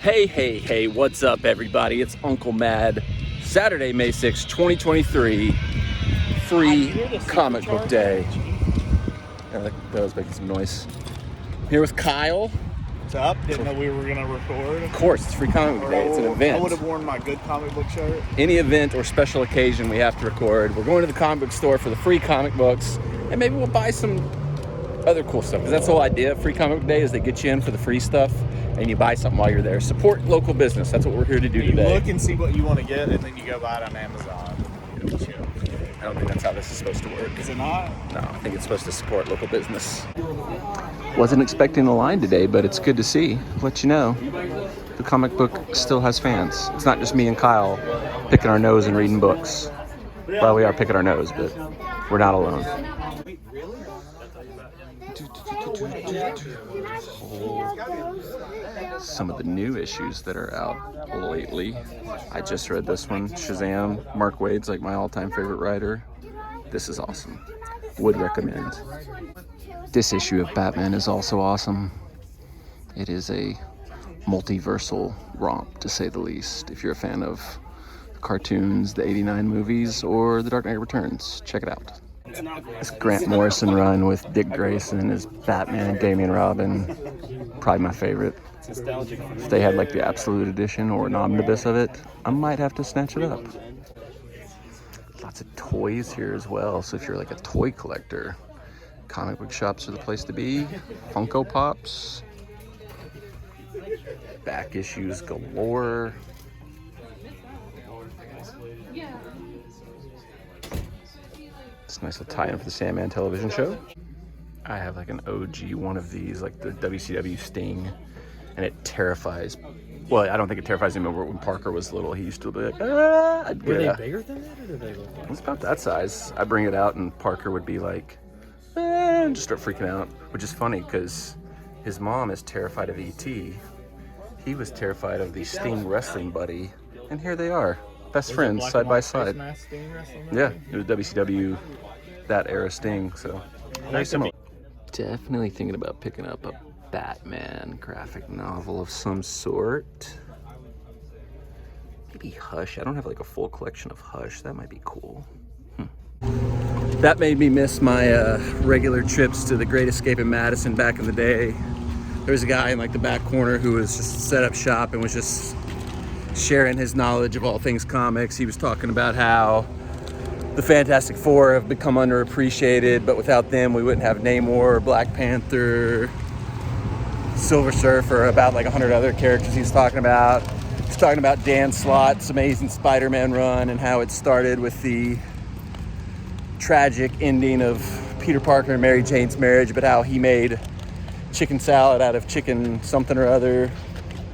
Hey, what's up everybody? It's Uncle Mad. Saturday, May 6, 2023, free comic book day. Yeah, that was making some noise. I'm here with Kyle. What's up? Didn't know we were gonna record. Of course, it's free comic book day. It's an event. I would have worn my good comic book shirt. Any event or special occasion we have to record. We're going to the comic book store for the free comic books, and maybe we'll buy some other cool stuff, because that's the whole idea of free comic book day, is they get you in for the free stuff and you buy something while you're there. Support local business. That's what we're here to do today. You look and see what you want to get, and then you go buy it on Amazon. I don't think that's how this is supposed to work. Is it not? No, I think it's supposed to support local business. Wasn't expecting a line today, but it's good to see. Let you know, the comic book still has fans. It's not just me and Kyle picking our nose and reading books. Well, we are picking our nose, but we're not alone. Some of the new issues that are out lately. I just read this one, Shazam. Mark Waid's like my all-time favorite writer. This is awesome. Would recommend. This issue of Batman is also awesome. It is a multiversal romp, to say the least. If you're a fan of the cartoons, the '89 movies, or The Dark Knight Returns, check it out. This Grant Morrison run with Dick Grayson as Batman and Damian Robin, probably my favorite. If they had like the Absolute Edition or an omnibus of it, I might have to snatch it up. Lots of toys here as well, so if you're like a toy collector, comic book shops are the place to be. Funko Pops, back issues galore. It's a nice little tie-in for the Sandman television show. I have like an OG one of these, like the WCW Sting, and it terrifies. Well, I don't think it terrifies him. When Parker was little, he used to be like, ah! Were they bigger than that, or did they look like? It's about that size. I bring it out, and Parker would be like, and just start freaking out, which is funny because his mom is terrified of E.T. He was terrified of the Sting wrestling buddy, and here they are, best friends side by side. Yeah, it was WCW, that era Sting, so very similar. Definitely thinking about picking up a Batman graphic novel of some sort. Maybe Hush. I don't have like a full collection of Hush. That might be cool. That made me miss my regular trips to the Great Escape in Madison back in the day. There was a guy in like the back corner who was just set up shop and was just sharing his knowledge of all things comics. He was talking about how the Fantastic Four have become underappreciated, but without them we wouldn't have Namor, Black Panther, Silver Surfer, about like 100 other characters he's talking about. He's talking about Dan Slott's Amazing Spider-Man run and how it started with the tragic ending of Peter Parker and Mary Jane's marriage, but how he made chicken salad out of chicken something or other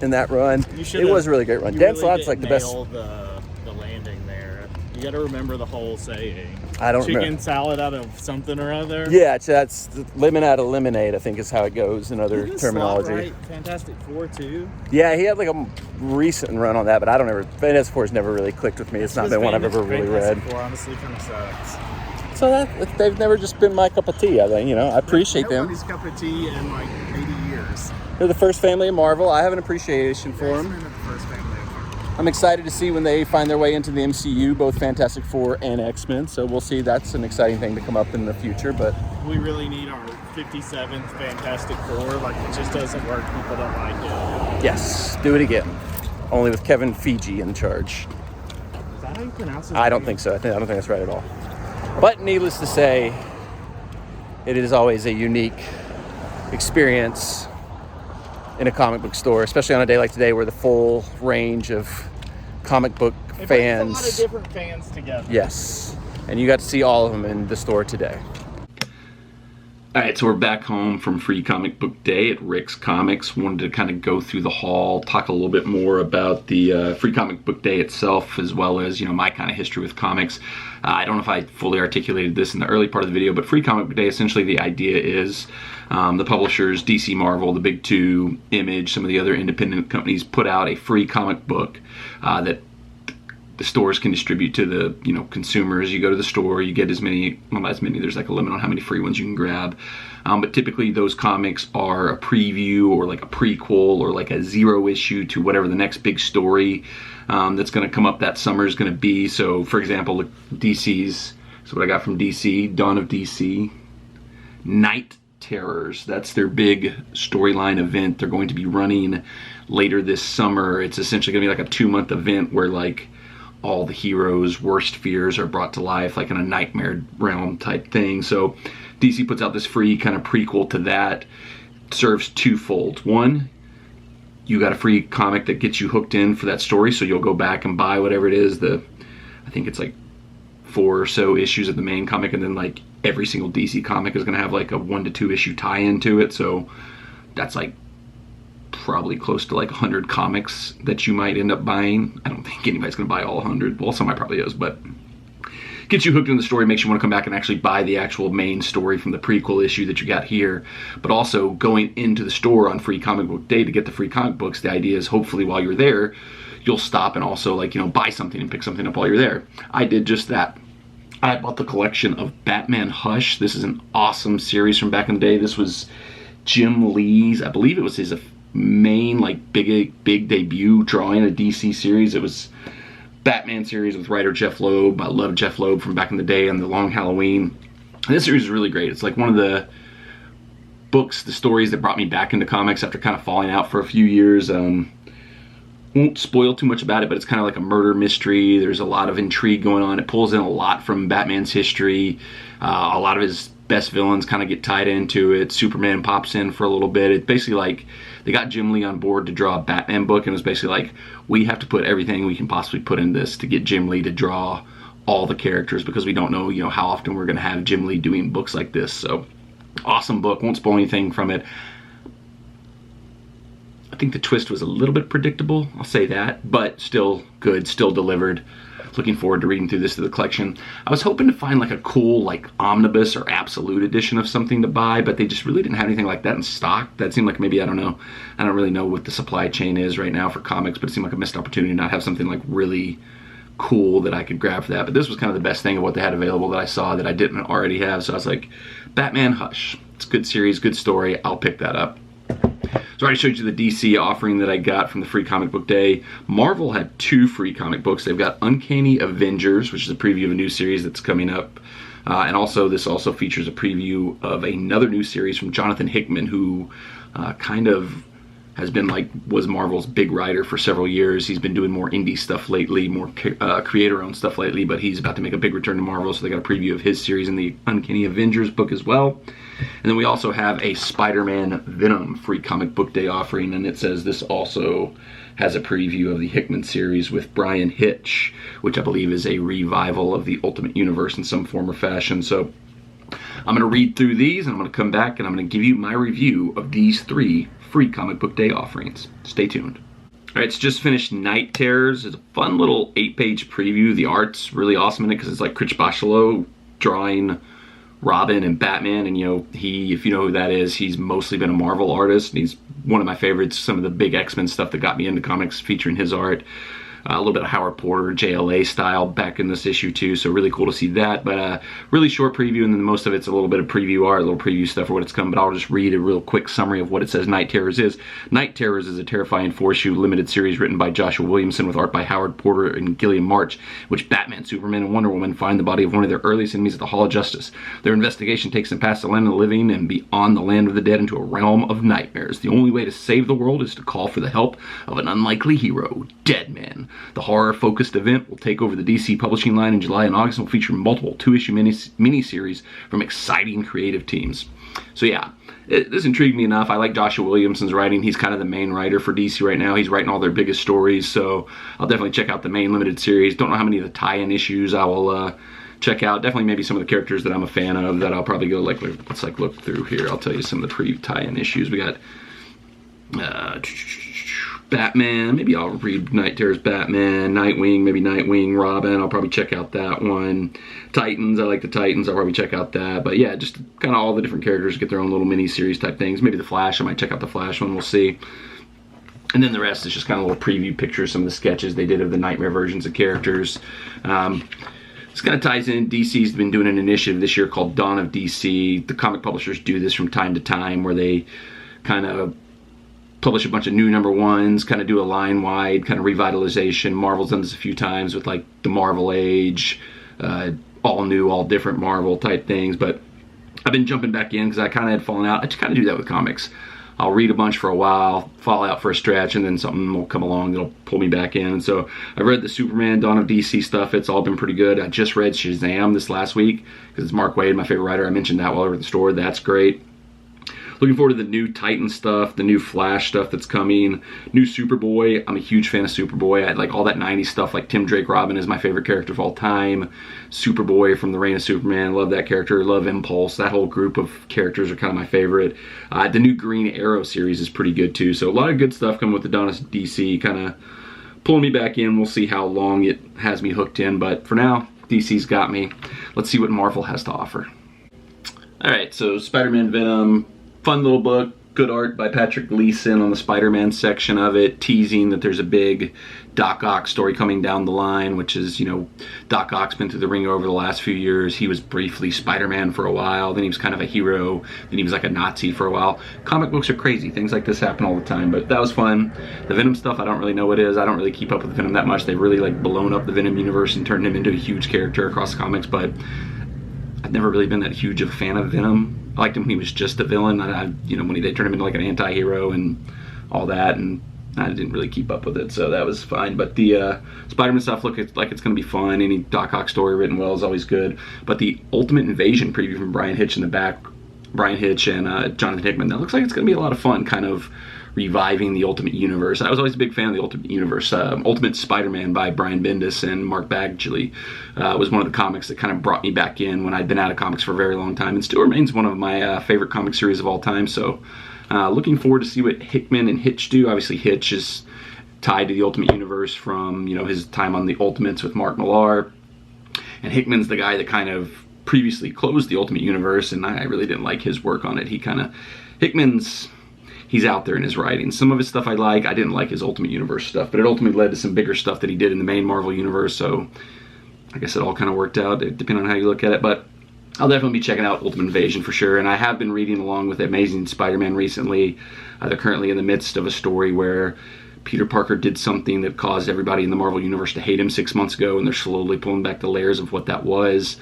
in that run. It was a really great run. Dan Slott's like the best. The landing there. You got to remember the whole saying. I don't remember. Chicken salad out of something or other. Yeah, that's lemon out of lemonade, I think is how it goes in other terminology. Right? Fantastic Four too. Yeah, he had like a recent run on that, but I don't ever. Fantastic Four's never really clicked with me. It's not been one I've ever really read. Fantastic Four honestly kind of sucks. So they've never just been my cup of tea. I think, I appreciate them. Nobody's cup of tea in like 80 years. They're the first family of Marvel. I have an appreciation for them. I'm excited to see when they find their way into the MCU, both Fantastic Four and X-Men. So we'll see. That's an exciting thing to come up in the future. But we really need our 57th Fantastic Four. Like, it just doesn't work. People don't like it. Yes, do it again. Only with Kevin Feige in charge. Is that how you pronounce it? I don't think so. I don't think that's right at all. But needless to say, it is always a unique experience in a comic book store, especially on a day like today where the full range of comic book fans. Brings a lot of different fans together. Yes, and you got to see all of them in the store today. All right, so we're back home from Free Comic Book Day at Rick's Comics. Wanted to kind of go through the hall, talk a little bit more about the Free Comic Book Day itself, as well as, my kind of history with comics. I don't know if I fully articulated this in the early part of the video, but Free Comic Book Day, essentially the idea is the publishers, DC, Marvel, the big two, Image, some of the other independent companies put out a free comic book that the stores can distribute to the, you know, consumers. You go to the store, you get as many, well, not as many, there's like a limit on how many free ones you can grab. But typically those comics are a preview or like a prequel or like a 0 issue to whatever the next big story that's going to come up that summer is going to be. So for example, DC's, so what I got from DC, Dawn of DC, Night Terrors. That's their big storyline event they're going to be running later this summer. It's essentially going to be like a 2-month event where like all the heroes' worst fears are brought to life, like in a nightmare realm type thing. So DC puts out this free kind of prequel to that. Serves twofold. One, you got a free comic that gets you hooked in for that story, so you'll go back and buy whatever it is. I think it's like 4 or so issues of the main comic, and then like every single DC comic is going to have like a 1 to 2 issue tie-in to it. So that's like probably close to like 100 comics that you might end up buying. I don't think anybody's going to buy all 100. Well, somebody probably is, but gets you hooked in the story, makes you want to come back and actually buy the actual main story from the prequel issue that you got here. But also going into the store on Free Comic Book Day to get the free comic books, the idea is hopefully while you're there, you'll stop and also, like, you know, buy something and pick something up while you're there. I did just that. I bought the collection of Batman Hush. This is an awesome series from back in the day. This was Jim Lee's, I believe it was his main like big debut drawing a DC series. It was Batman series with writer Jeff Loeb. I love Jeff Loeb from back in the day and The Long Halloween. And this series is really great. It's like one of the books, the stories that brought me back into comics after kind of falling out for a few years. Won't spoil too much about it, but it's kind of like a murder mystery. There's a lot of intrigue going on. It pulls in a lot from Batman's history. A lot of his best villains kind of get tied into it. Superman pops in for a little bit. It's basically like they got Jim Lee on board to draw a Batman book, and it was basically like, we have to put everything we can possibly put in this to get Jim Lee to draw all the characters, because we don't know, you know, how often we're going to have Jim Lee doing books like this. So awesome book. Won't spoil anything from it. I think the twist was a little bit predictable, I'll say that, but still good, still delivered. Looking forward to reading through this to the collection. I was hoping to find like a cool like omnibus or absolute edition of something to buy, but they just really didn't have anything like that in stock. That seemed like maybe, I don't know, I don't really know what the supply chain is right now for comics, but it seemed like a missed opportunity to not have something like really cool that I could grab for that. But this was kind of the best thing of what they had available that I saw that I didn't already have. So I was like, Batman Hush. It's a good series, good story. I'll pick that up. So I already showed you the DC offering that I got from the Free Comic Book Day. Marvel had 2 free comic books. They've got Uncanny Avengers, which is a preview of a new series that's coming up. And also, this also features a preview of another new series from Jonathan Hickman, who kind of has been like, was Marvel's big writer for several years. He's been doing more indie stuff lately, more creator-owned stuff lately, but he's about to make a big return to Marvel, so they got a preview of his series in the Uncanny Avengers book as well. And then we also have a Spider-Man Venom Free Comic Book Day offering, and it says this also has a preview of the Hickman series with Brian Hitch, which I believe is a revival of the Ultimate Universe in some form or fashion. So I'm going to read through these, and I'm going to come back and I'm going to give you my review of these 3 Free Comic Book Day offerings. Stay tuned. All right, it's just finished Night Terrors. It's a fun little 8-page preview. The art's really awesome in it because it's like Chris Bachalo drawing Robin and Batman, and you know, he, if you know who that is, he's mostly been a Marvel artist, and he's one of my favorites. Some of the big X-Men stuff that got me into comics featuring his art. A little bit of Howard Porter, JLA style back in this issue too, so really cool to see that. But really short preview, and then most of it's a little bit of preview art, a little preview stuff for what it's coming, but I'll just read a real quick summary of what it says Night Terrors is. Night Terrors is a terrifying 4-issue limited series written by Joshua Williamson with art by Howard Porter and Gillian March, in which Batman, Superman, and Wonder Woman find the body of one of their earliest enemies at the Hall of Justice. Their investigation takes them past the land of the living and beyond the land of the dead into a realm of nightmares. The only way to save the world is to call for the help of an unlikely hero, Deadman. The horror-focused event will take over the DC publishing line in July and August and will feature multiple 2-issue mini-series from exciting creative teams. So yeah, this intrigued me enough. I like Joshua Williamson's writing. He's kind of the main writer for DC right now. He's writing all their biggest stories, so I'll definitely check out the main limited series. Don't know how many of the tie-in issues I will check out. Definitely maybe some of the characters that I'm a fan of that I'll probably go like, let's like look through here. I'll tell you some of the pre-tie-in issues. We got Batman, maybe I'll read Night Terrors Batman, Nightwing, maybe Nightwing, Robin, I'll probably check out that one. Titans, I like the Titans, I'll probably check out that. But yeah, just kind of all the different characters get their own little mini-series type things. Maybe the Flash, I might check out the Flash one, we'll see. And then the rest is just kind of little preview pictures, some of the sketches they did of the Nightmare versions of characters. This kind of ties in. DC's been doing an initiative this year called Dawn of DC. The comic publishers do this from time to time where they kind of publish a bunch of new #1s, kind of do a line-wide kind of revitalization. Marvel's done this a few times with like the Marvel Age, all new, all different Marvel type things, but I've been jumping back in because I kind of had fallen out. I just kind of do that with comics. I'll read a bunch for a while, fall out for a stretch, and then something will come along that'll pull me back in. So I've read the Superman, Dawn of DC stuff. It's all been pretty good. I just read Shazam this last week because it's Mark Waid, my favorite writer. I mentioned that while over at the store. That's great. Looking forward to the new Titan stuff, the new Flash stuff that's coming, new Superboy. I'm a huge fan of Superboy. I like all that 90s stuff, like Tim Drake Robin is my favorite character of all time. Superboy from The Reign of Superman, love that character. Love Impulse. That whole group of characters are kind of my favorite. The new Green Arrow series is pretty good too. So a lot of good stuff coming with the Dawn of DC, kind of pulling me back in. We'll see how long it has me hooked in, but for now, DC's got me. Let's see what Marvel has to offer. All right, so Spider-Man Venom. Fun little book, good art by Patrick Gleason on the Spider-Man section of it, teasing that there's a big Doc Ock story coming down the line, which is, you know, Doc Ock's been through the ringer over the last few years. He was briefly Spider-Man for a while, then he was kind of a hero, then he was like a Nazi for a while. Comic books are crazy, things like this happen all the time, but that was fun. The Venom stuff, I don't really know what it is. I don't really keep up with Venom that much. They've really like blown up the Venom universe and turned him into a huge character across the comics, but I've never really been that huge of a fan of Venom. I liked him when he was just a villain. You know, when they turned him into like an anti-hero and all that, and I didn't really keep up with it, so that was fine. But the Spider-Man stuff looks like it's going to be fun. Any Doc Ock story written well is always good. But the Ultimate Invasion preview from Brian Hitch in the back, Brian Hitch and Jonathan Hickman, that looks like it's going to be a lot of fun, kind of reviving the Ultimate Universe. I was always a big fan of the Ultimate Universe. Ultimate Spider-Man by Brian Bendis and Mark Bagley was one of the comics that kind of brought me back in when I'd been out of comics for a very long time, and still remains one of my favorite comic series of all time. So looking forward to see what Hickman and Hitch do. Obviously Hitch is tied to the Ultimate Universe from, you know, his time on the Ultimates with Mark Millar, and Hickman's the guy that kind of previously closed the Ultimate Universe, and I really didn't like his work on it. He's out there in his writing. Some of his stuff I like. I didn't like his Ultimate Universe stuff, but it ultimately led to some bigger stuff that he did in the main Marvel Universe, so I guess it all kind of worked out, depending on how you look at it. But I'll definitely be checking out Ultimate Invasion for sure, and I have been reading along with Amazing Spider-Man recently. They're currently in the midst of a story where Peter Parker did something that caused everybody in the Marvel Universe to hate him 6 months ago, and they're slowly pulling back the layers of what that was.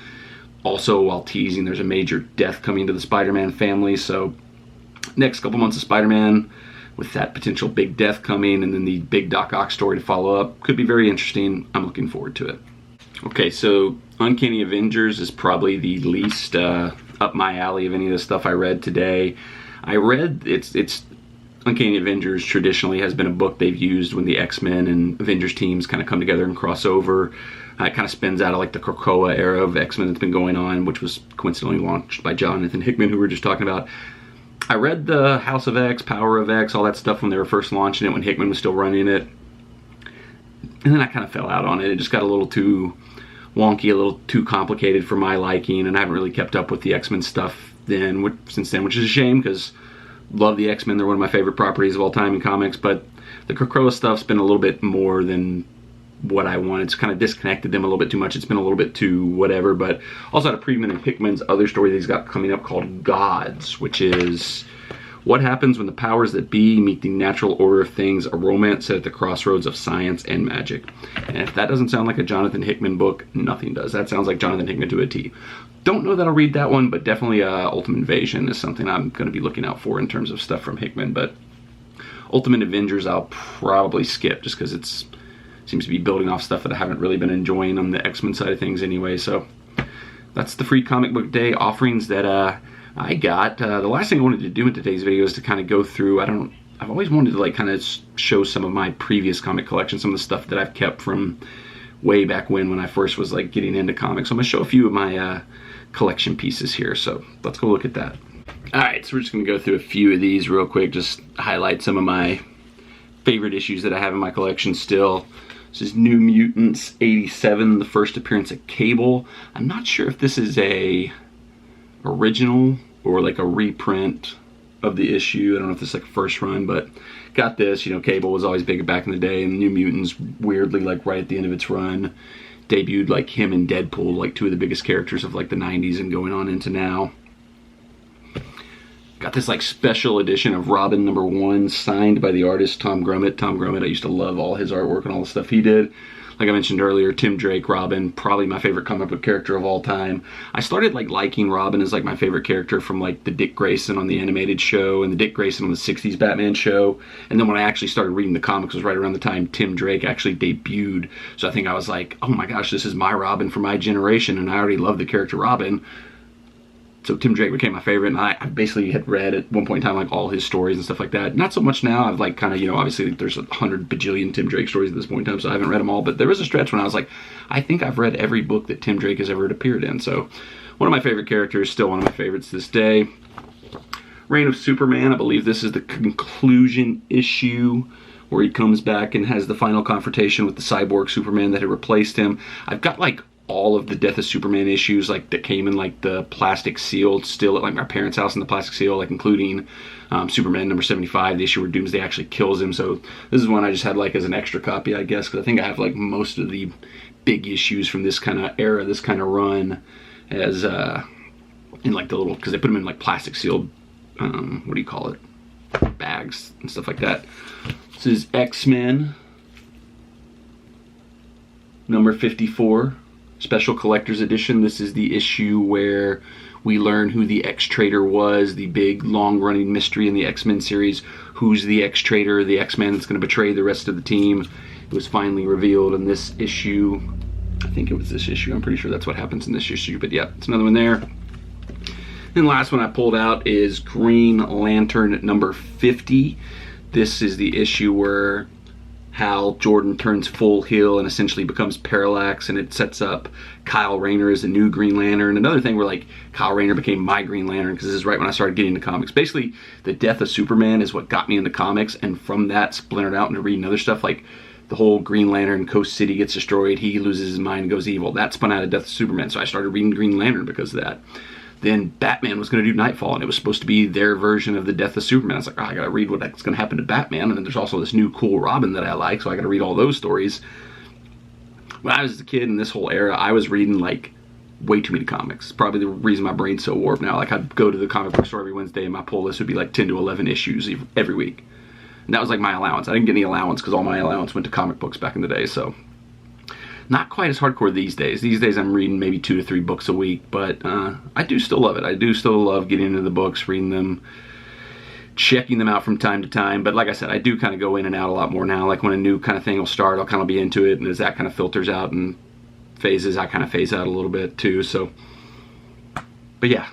Also, while teasing, there's a major death coming to the Spider-Man family, so next couple months of Spider-Man with that potential big death coming and then the big Doc Ock story to follow up could be very interesting. I'm looking forward to it. Okay, so Uncanny Avengers is probably the least up my alley of any of the stuff I read today. I read it's Uncanny Avengers traditionally has been a book they've used when the X-Men and Avengers teams kind of come together and cross over. It kind of spins out of like the Krakoa era of X-Men that's been going on, which was coincidentally launched by Jonathan Hickman, who we were just talking about. I read the House of X, Power of X, all that stuff when they were first launching it, when Hickman was still running it. And then I kind of fell out on it. It just got a little too wonky, a little too complicated for my liking, and I haven't really kept up with the X-Men stuff since then, which is a shame because love the X-Men. They're one of my favorite properties of all time in comics, but the Krakoa stuff's been a little bit more than what I wanted. It's kind of disconnected them a little bit too much. It's been a little bit too whatever, but also had a preview in Hickman's other story that he's got coming up called Gods, which is what happens when the powers that be meet the natural order of things, a romance set at the crossroads of science and magic. And if that doesn't sound like a Jonathan Hickman book, nothing does. That sounds like Jonathan Hickman to a T. Don't know that I'll read that one, but definitely Ultimate Invasion is something I'm going to be looking out for in terms of stuff from Hickman. But Ultimate Avengers I'll probably skip just because it seems to be building off stuff that I haven't really been enjoying on the X-Men side of things anyway. So that's the free comic book day offerings that I got. The last thing I wanted to do in today's video is to kind of go through, I've always wanted to like kind of show some of my previous comic collection, some of the stuff that I've kept from way back when I first was like getting into comics. So I'm going to show a few of my collection pieces here, so let's go look at that. Alright, so we're just going to go through a few of these real quick, just highlight some of my favorite issues that I have in my collection still. This is New Mutants 87, the first appearance of Cable. I'm not sure if this is a original or like a reprint of the issue. I don't know if this is like first run, but got this. You know, Cable was always big back in the day, and New Mutants, weirdly, like right at the end of its run, debuted like him and Deadpool, like two of the biggest characters of like the 90s and going on into now. Got this like special edition of Robin #1 signed by the artist Tom Grummett. Tom Grummett, I used to love all his artwork and all the stuff he did. Like I mentioned earlier, Tim Drake, Robin, probably my favorite comic book character of all time. I started like liking Robin as like my favorite character from like the Dick Grayson on the animated show and the Dick Grayson on the 60s Batman show. And then when I actually started reading the comics was right around the time Tim Drake actually debuted. So I think I was like, oh my gosh, this is my Robin for my generation, and I already love the character Robin. So Tim Drake became my favorite, and I basically had read at one point in time like all his stories and stuff like that. Not so much now. I've like kind of, you know, obviously there's 100 bajillion Tim Drake stories at this point in time, so I haven't read them all. But there was a stretch when I was like, I think I've read every book that Tim Drake has ever appeared in. So one of my favorite characters, still one of my favorites to this day. Reign of Superman, I believe this is the conclusion issue where he comes back and has the final confrontation with the cyborg Superman that had replaced him. I've got like all of the Death of Superman issues like that came in like the plastic seal still at like my parents' house in the plastic seal, like including Superman #75, the issue where Doomsday actually kills him. So this is one I just had like as an extra copy, I guess, because I think I have like most of the big issues from this kind of era, this kind of run, as in like the little, because they put them in like plastic sealed what do you call it, bags and stuff like that. This is X-Men #54. Special Collector's Edition. This is the issue where we learn who the X-Traitor was, the big long-running mystery in the X-Men series. Who's the X-Traitor, the X-Man that's going to betray the rest of the team? It was finally revealed in this issue. I think it was this issue. I'm pretty sure that's what happens in this issue. But yeah, it's another one there. And the last one I pulled out is Green Lantern #50. This is the issue where Hal Jordan turns full heel and essentially becomes Parallax, and it sets up Kyle Rayner as the new Green Lantern. Another thing where like Kyle Rayner became my Green Lantern, because this is right when I started getting into comics. Basically, the death of Superman is what got me into comics, and from that splintered out into reading other stuff like the whole Green Lantern, Coast City gets destroyed, he loses his mind and goes evil. That spun out of Death of Superman, so I started reading Green Lantern because of that. Then Batman was going to do Nightfall, and it was supposed to be their version of the death of Superman. I was like, oh, I got to read what's going to happen to Batman, and then there's also this new cool Robin that I like, so I got to read all those stories. When I was a kid in this whole era, I was reading like way too many comics. Probably the reason my brain's so warped now. Like I'd go to the comic book store every Wednesday, and my pull list would be like 10 to 11 issues every week. And that was like my allowance. I didn't get any allowance because all my allowance went to comic books back in the day, so not quite as hardcore these days. These days I'm reading maybe 2 to 3 books a week, but I do still love it. I do still love getting into the books, reading them, checking them out from time to time. But like I said, I do kind of go in and out a lot more now. Like when a new kind of thing will start, I'll kind of be into it, and as that kind of filters out and phases, I kind of phase out a little bit too. So, but yeah,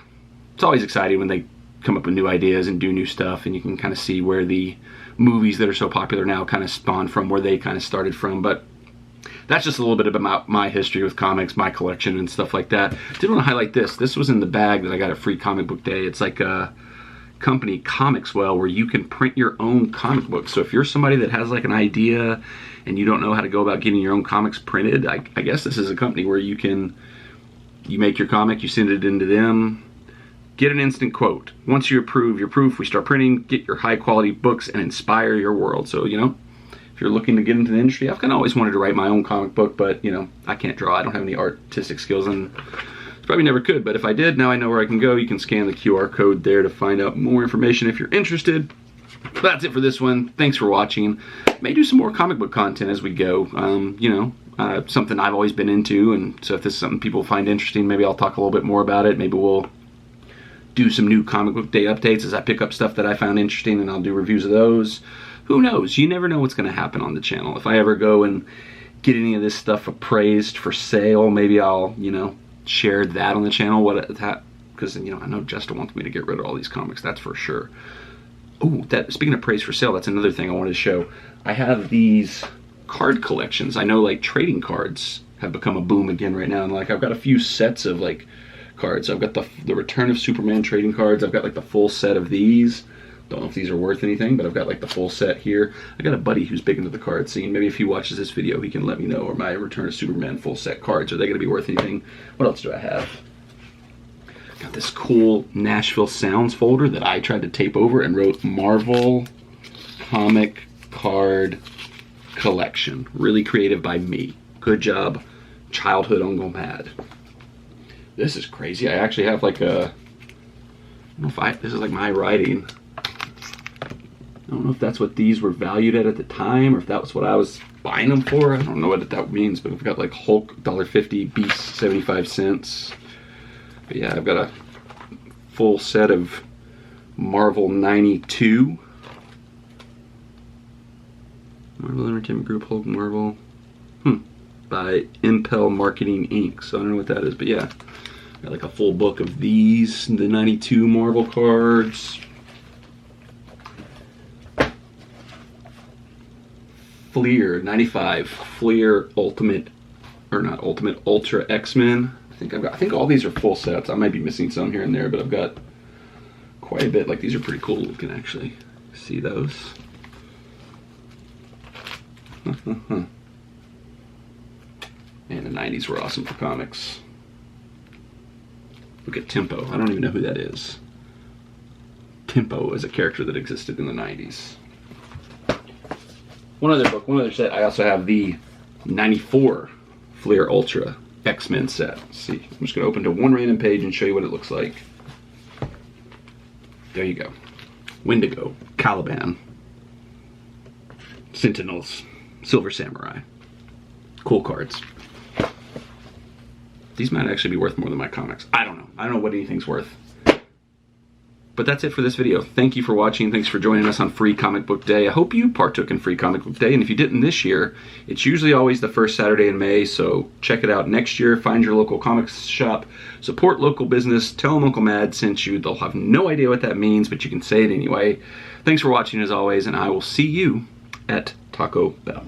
it's always exciting when they come up with new ideas and do new stuff, and you can kind of see where the movies that are so popular now kind of spawn from, where they kind of started from. But that's just a little bit about my history with comics, my collection and stuff like that. Did want to highlight this. This was in the bag that I got at Free Comic Book Day. It's like a company, Comicswell, where you can print your own comic books. So if you're somebody that has like an idea and you don't know how to go about getting your own comics printed, I guess this is a company where you make your comic, you send it into them, get an instant quote. Once you approve your proof, we start printing, get your high quality books and inspire your world. So, you know, if you're looking to get into the industry, I've kind of always wanted to write my own comic book, but, you know, I can't draw. I don't have any artistic skills, and probably never could. But if I did, now I know where I can go. You can scan the QR code there to find out more information if you're interested. But that's it for this one. Thanks for watching. May do some more comic book content as we go. You know, something I've always been into, and so if this is something people find interesting, maybe I'll talk a little bit more about it. Maybe we'll do some new comic book day updates as I pick up stuff that I found interesting, and I'll do reviews of those. Who knows? You never know what's going to happen on the channel. If I ever go and get any of this stuff appraised for sale, maybe I'll, you know, share that on the channel. Because, you know, I know Justin wants me to get rid of all these comics, that's for sure. Oh, speaking of praised for sale, that's another thing I wanted to show. I have these card collections. I know like trading cards have become a boom again right now, and like I've got a few sets of like cards. I've got the Return of Superman trading cards. I've got like the full set of these. Don't know if these are worth anything, but I've got like the full set here. I got a buddy who's big into the card scene. Maybe if he watches this video, he can let me know. Or my Return of Superman full set cards, are they going to be worth anything? What else do I have? Got this cool Nashville Sounds folder that I tried to tape over and wrote Marvel Comic Card Collection. Really creative by me. Good job, childhood Uncle Mad. This is crazy. I actually have like a, I don't know if this is like my writing. I don't know if that's what these were valued at the time or if that was what I was buying them for. I don't know what that means, but we've got like Hulk $1.50, Beast 75 cents. But yeah, I've got a full set of Marvel 92. Marvel Entertainment Group, Hulk Marvel. By Impel Marketing Inc. So I don't know what that is, but yeah. Got like a full book of these, the 92 Marvel cards. Fleer 95, Fleer Ultimate, or not Ultimate, Ultra X-Men. I think all these are full sets. I might be missing some here and there, but I've got quite a bit. Like these are pretty cool. You can actually see those. And the 90s were awesome for comics. Look at Tempo. I don't even know who that is. Tempo is a character that existed in the 90s. One other book, one other set. I also have the 94 Fleer Ultra X-Men set. Let's see, I'm just going to open to one random page and show you what it looks like. There you go. Wendigo, Caliban, Sentinels, Silver Samurai. Cool cards. These might actually be worth more than my comics. I don't know. I don't know what anything's worth. But that's it for this video. Thank you for watching. Thanks for joining us on Free Comic Book Day. I hope you partook in Free Comic Book Day. And if you didn't this year, it's usually always the first Saturday in May. So check it out next year. Find your local comics shop. Support local business. Tell them Uncle Mad sent you. They'll have no idea what that means, but you can say it anyway. Thanks for watching as always, and I will see you at Taco Bell.